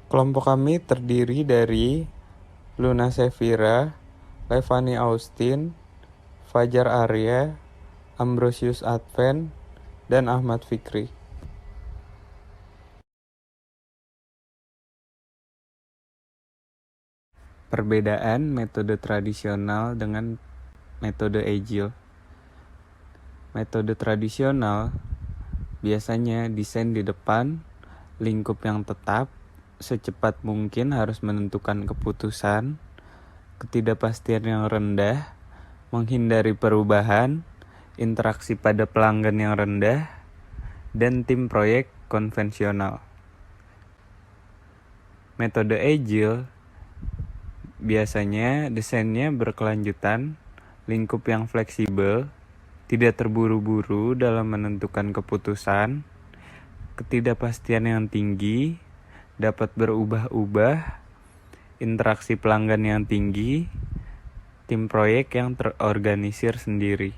Kelompok kami terdiri dari Luna Sevira, Levani Austin, Fajar Arya, Ambrosius Advent, dan Ahmad Fikri. Perbedaan metode tradisional dengan metode agile. Metode tradisional biasanya desain di depan, lingkup yang tetap, secepat mungkin harus menentukan keputusan, ketidakpastian yang rendah, menghindari perubahan, interaksi pada pelanggan yang rendah, dan tim proyek konvensional. Metode agile biasanya desainnya berkelanjutan, lingkup yang fleksibel, tidak terburu-buru dalam menentukan keputusan, ketidakpastian yang tinggi, dapat berubah-ubah, interaksi pelanggan yang tinggi, tim proyek yang terorganisir sendiri.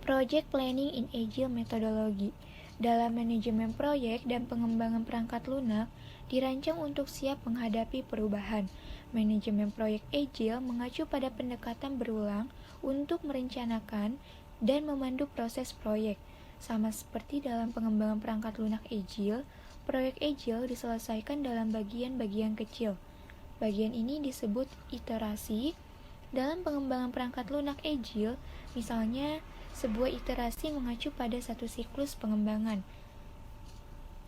Project Planning in Agile Methodology. Dalam manajemen proyek dan pengembangan perangkat lunak, dirancang untuk siap menghadapi perubahan. Manajemen proyek Agile mengacu pada pendekatan berulang untuk merencanakan dan memandu proses proyek. Sama seperti dalam pengembangan perangkat lunak Agile, proyek Agile diselesaikan dalam bagian-bagian kecil. Bagian ini disebut iterasi. Dalam pengembangan perangkat lunak Agile, misalnya sebuah iterasi mengacu pada satu siklus pengembangan.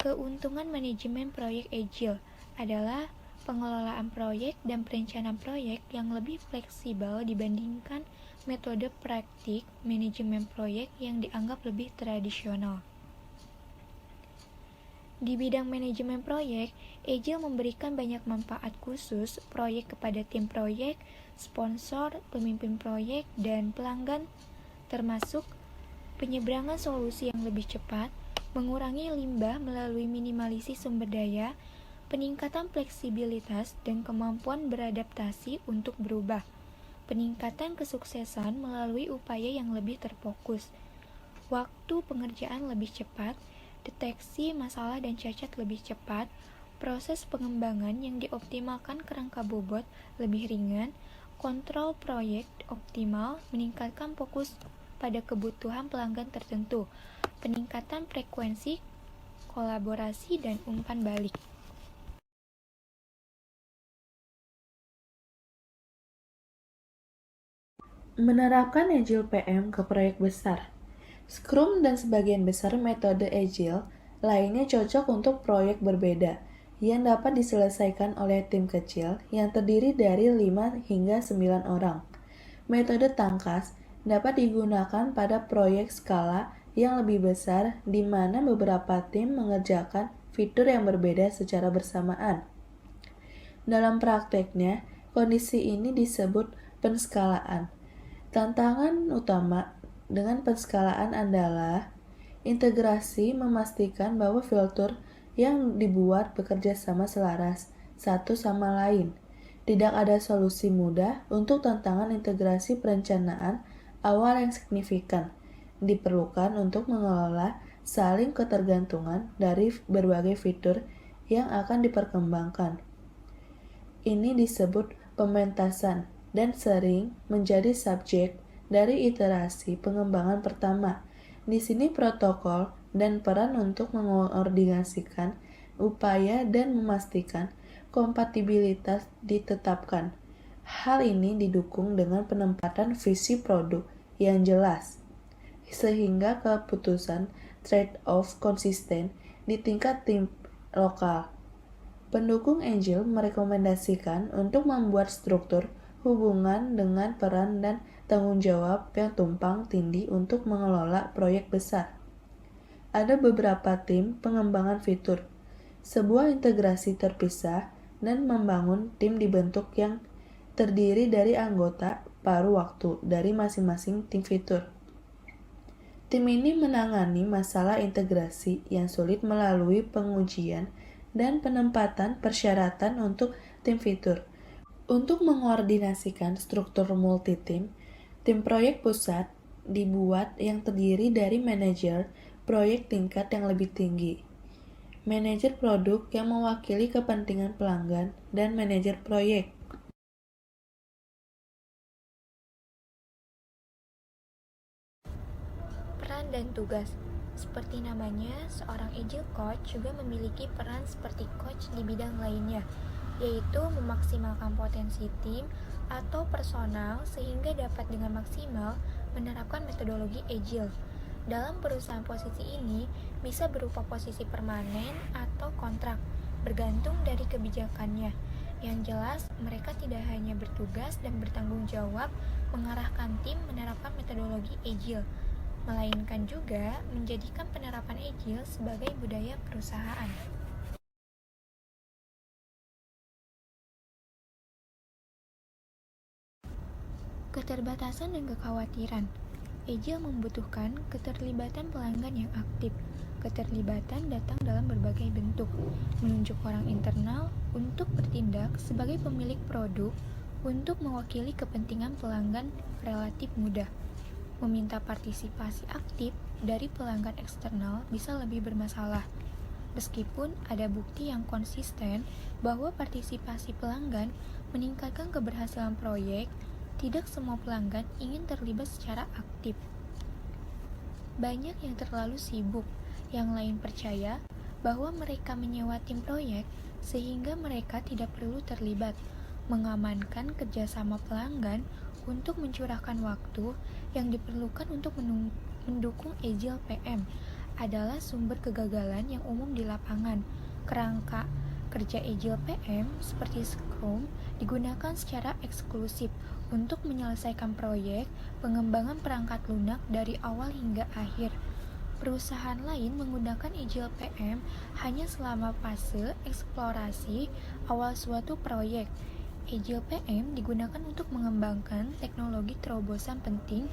Keuntungan manajemen proyek Agile adalah pengelolaan proyek dan perencanaan proyek yang lebih fleksibel dibandingkan metode praktik manajemen proyek yang dianggap lebih tradisional. Di bidang manajemen proyek, Agile memberikan banyak manfaat khusus proyek kepada tim proyek, sponsor, pemimpin proyek, dan pelanggan, termasuk penyeberangan solusi yang lebih cepat, mengurangi limbah melalui minimalisasi sumber daya, peningkatan fleksibilitas dan kemampuan beradaptasi untuk berubah, peningkatan kesuksesan melalui upaya yang lebih terfokus, waktu pengerjaan lebih cepat, deteksi masalah dan cacat lebih cepat, proses pengembangan yang dioptimalkan kerangka bobot lebih ringan, kontrol proyek optimal, meningkatkan fokus pada kebutuhan pelanggan tertentu, peningkatan frekuensi, kolaborasi, dan umpan balik. Menerapkan Agile PM ke proyek besar. Scrum dan sebagian besar metode Agile lainnya cocok untuk proyek berbeda yang dapat diselesaikan oleh tim kecil yang terdiri dari 5 hingga 9 orang. Metode tangkas dapat digunakan pada proyek skala yang lebih besar di mana beberapa tim mengerjakan fitur yang berbeda secara bersamaan. Dalam prakteknya, kondisi ini disebut penskalaan. Tantangan utama dengan penskalaan adalah integrasi memastikan bahwa filter yang dibuat bekerja sama selaras satu sama lain. Tidak ada solusi mudah untuk tantangan integrasi perencanaan awal yang signifikan. Diperlukan untuk mengelola saling ketergantungan dari berbagai fitur yang akan diperkembangkan. Ini disebut pementasan dan sering menjadi subjek dari iterasi pengembangan pertama. Di sini protokol dan peran untuk mengordinasikan upaya dan memastikan kompatibilitas ditetapkan. Hal ini didukung dengan penempatan visi produk yang jelas, sehingga keputusan trade-off konsisten di tingkat tim lokal. Pendukung Agile merekomendasikan untuk membuat struktur hubungan dengan peran dan tanggung jawab yang tumpang tindih untuk mengelola proyek besar. Ada beberapa tim pengembangan fitur, sebuah integrasi terpisah, dan membangun tim dibentuk yang terdiri dari anggota paruh waktu dari masing-masing tim fitur. Tim ini menangani masalah integrasi yang sulit melalui pengujian dan penempatan persyaratan untuk tim fitur. Untuk mengkoordinasikan struktur multi-tim, tim proyek pusat dibuat yang terdiri dari manajer proyek tingkat yang lebih tinggi, manajer produk yang mewakili kepentingan pelanggan, dan manajer proyek. Peran dan tugas. Seperti namanya, seorang agile coach juga memiliki peran seperti coach di bidang lainnya, yaitu memaksimalkan potensi tim atau personal sehingga dapat dengan maksimal menerapkan metodologi agile. Dalam perusahaan posisi ini bisa berupa posisi permanen atau kontrak, bergantung dari kebijakannya. Yang jelas, mereka tidak hanya bertugas dan bertanggung jawab mengarahkan tim menerapkan metodologi agile, melainkan juga menjadikan penerapan agile sebagai budaya perusahaan. Keterbatasan dan kekhawatiran. Agile membutuhkan keterlibatan pelanggan yang aktif. Keterlibatan datang dalam berbagai bentuk, menunjuk orang internal untuk bertindak sebagai pemilik produk untuk mewakili kepentingan pelanggan relatif mudah. Meminta partisipasi aktif dari pelanggan eksternal bisa lebih bermasalah. Meskipun ada bukti yang konsisten bahwa partisipasi pelanggan meningkatkan keberhasilan proyek, tidak semua pelanggan ingin terlibat secara aktif. Banyak yang terlalu sibuk, yang lain percaya bahwa mereka menyewa tim proyek sehingga mereka tidak perlu terlibat. Mengamankan kerjasama pelanggan untuk mencurahkan waktu yang diperlukan untuk mendukung Agile PM adalah sumber kegagalan yang umum di lapangan. Kerangka kerja Agile PM seperti Scrum digunakan secara eksklusif untuk menyelesaikan proyek pengembangan perangkat lunak dari awal hingga akhir. Perusahaan lain menggunakan Agile PM hanya selama fase eksplorasi awal suatu proyek. Agile PM digunakan untuk mengembangkan teknologi terobosan penting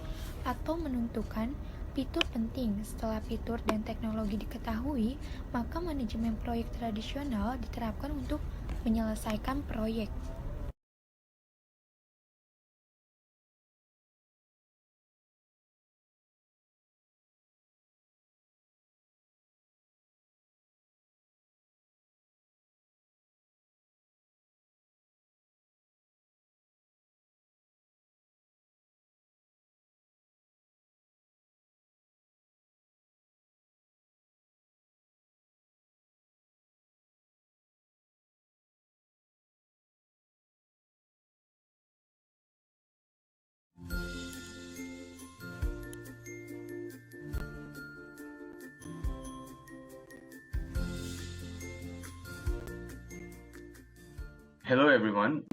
atau menentukan fitur penting. Setelah fitur dan teknologi diketahui, maka manajemen proyek tradisional diterapkan untuk menyelesaikan proyek. Hello everyone,